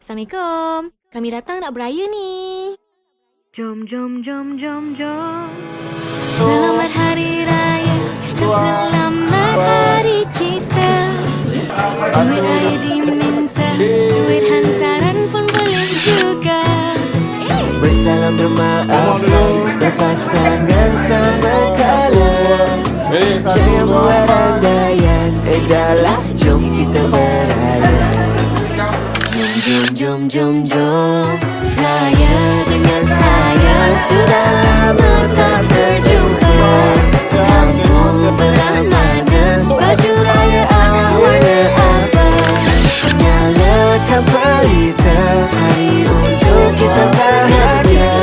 Assalamualaikum. Kami datang nak beraya ni. Jom, jom, jom, jom, jom. Selamat Hari Raya dan selamat hari kita. Duit raya diminta, duit hantaran pun boleh juga. Bersalam bermaafan, berpasangan sama kala. Jangan buat andaian, dah jom kita beraya. Jom, jom, jom, jom, raya dengan saya. Sudah lama tak berjumpa. Kampung belah mana, baju raya awak warna apa? Nyalakan pelita, hari untuk kita bahagia.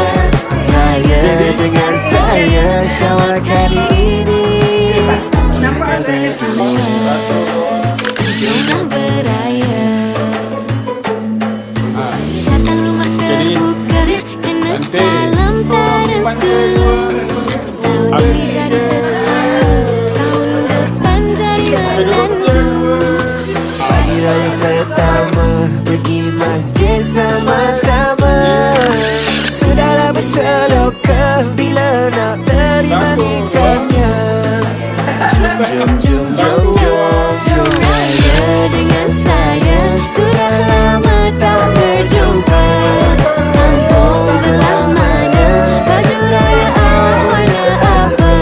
Raya dengan saya, Syawal kali ini kita berdua. Jomlah beraya. Datang rumah terbuka, kena salam terus dulu. Tahun ini jadi tetamu, tahun depan jadi menantu. Hari raya pertama, pergi masjid sama-sama. Sudahlah berseloka, bila nak terima nikahnya. Jom, jom, jom, jom, jom, Raya dengan saya, sudah lama tak berjumpa. Kampung belah mana, baju raya awak warna apa?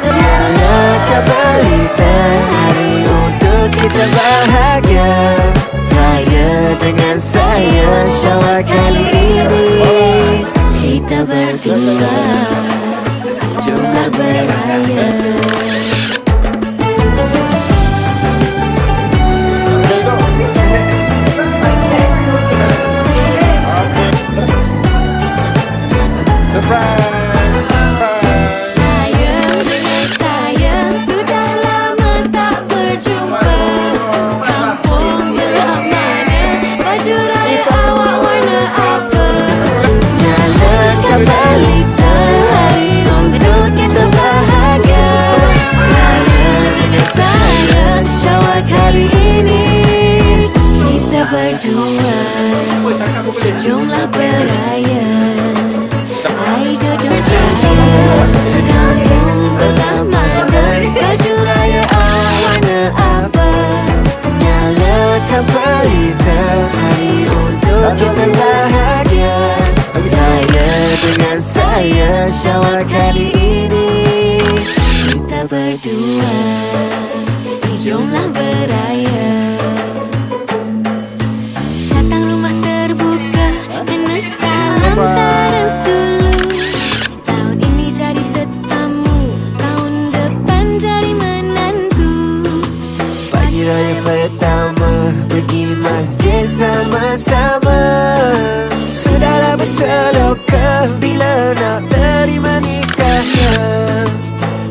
nyalakan pelita, hari untuk kita bahagia. Raya dengan saya, Syawal kali ini kita berdua. Jomlah beraya. Raya dengan saya, sudah lama tak berjumpa. Kampung belah mana, baju raya awak warna apa? Nyalakan pelita, Hari untuk kita bahagia. Raya dengan saya, Syawal kali ini kita berdua. Jomlah beraya. Hai jujur saya, kampung belah mana, baju raya awak warna apa? nyalakan pelita, hari untuk kita bahagia. Raya dengan saya, Syawal kali ini Kita berdua. Jomlah beraya. Datang rumah terbuka, kena salam terus dulu. Tahun ini jadi tetamu, tahun depan jadi menantu. Pagi raya pertama, pergi masjid sama-sama. Sudahlah berseloka, bila nak terima nikahnya.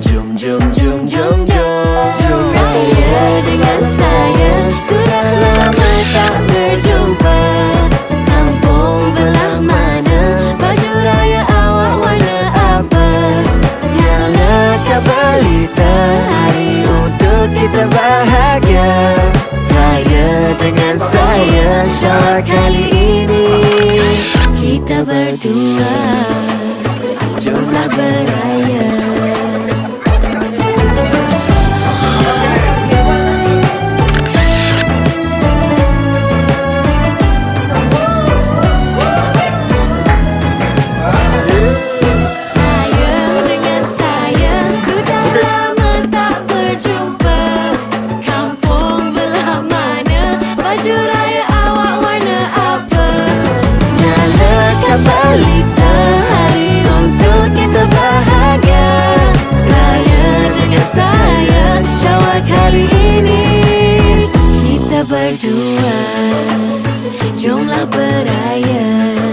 Jom, jom, jom, jom, jom, jom Raya dengan saya, sudah lama tak berjumpa. Kampung belah mana, baju raya awak warna apa? nyalakan pelita, hari untuk kita bahagia. Raya dengan saya, Syawal kali ini Kita berdua. Jomlah beraya. Raya dengan saya, sudah lama tak berjumpa. Kampung belah mana, baju raya awak warna apa? nyalakan pelita, Hari untuk kita bahagia. Raya dengan saya, Syawal kali ini kita berdua. Jomlah beraya.